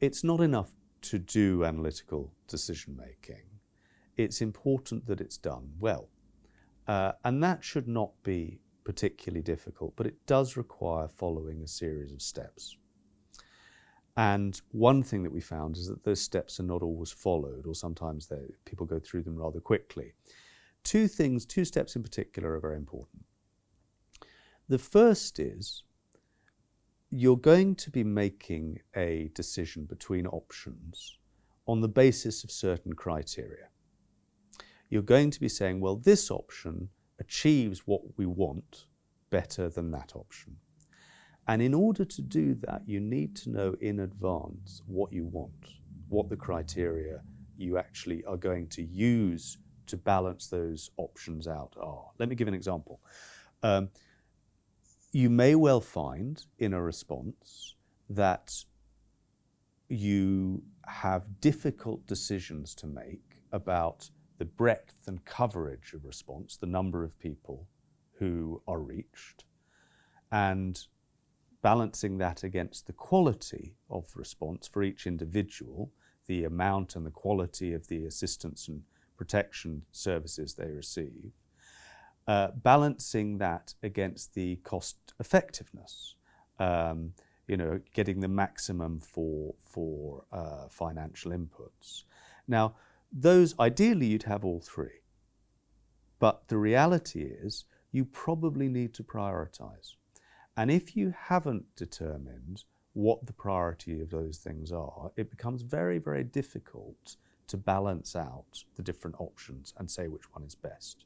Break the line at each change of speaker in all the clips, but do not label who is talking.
it's not enough to do analytical decision making. It's important that it's done well. And that should not be particularly difficult, but it does require following a series of steps. And one thing that we found is that those steps are not always followed, or sometimes people go through them rather quickly. Two steps in particular are very important. The first is you're going to be making a decision between options on the basis of certain criteria. You're going to be saying, well, this option achieves what we want better than that option. And in order to do that, you need to know in advance what you want, what the criteria you actually are going to use to balance those options out are. Let me give an example. You may well find in a response that you have difficult decisions to make about the breadth and coverage of response, the number of people who are reached, and balancing that against the quality of response for each individual, the amount and the quality of the assistance and protection services they receive, balancing that against the cost effectiveness, getting the maximum for financial inputs. Now, those, ideally you'd have all three, but the reality is you probably need to prioritize. And if you haven't determined what the priority of those things are, it becomes very, very difficult to balance out the different options and say which one is best.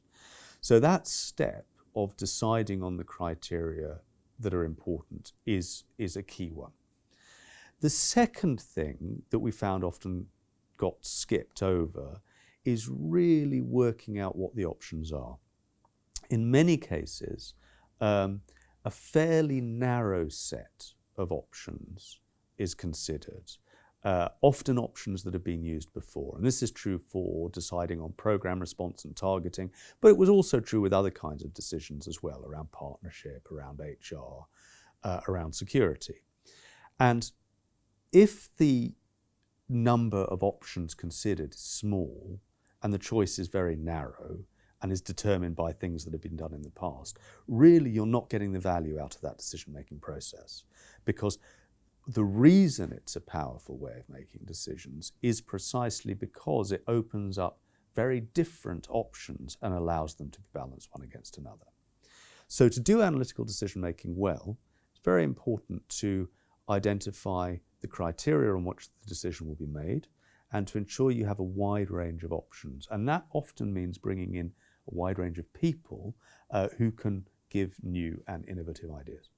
So that step of deciding on the criteria that are important is a key one. The second thing that we found often got skipped over is really working out what the options are. In many cases, a fairly narrow set of options is considered, often options that have been used before. And this is true for deciding on program response and targeting, but it was also true with other kinds of decisions as well, around partnership, around HR, around security. And if the number of options considered is small and the choice is very narrow, and is determined by things that have been done in the past, really you're not getting the value out of that decision-making process. Because the reason it's a powerful way of making decisions is precisely because it opens up very different options and allows them to be balanced one against another. So to do analytical decision-making well, it's very important to identify the criteria on which the decision will be made and to ensure you have a wide range of options. And that often means bringing in a wide range of people who can give new and innovative ideas.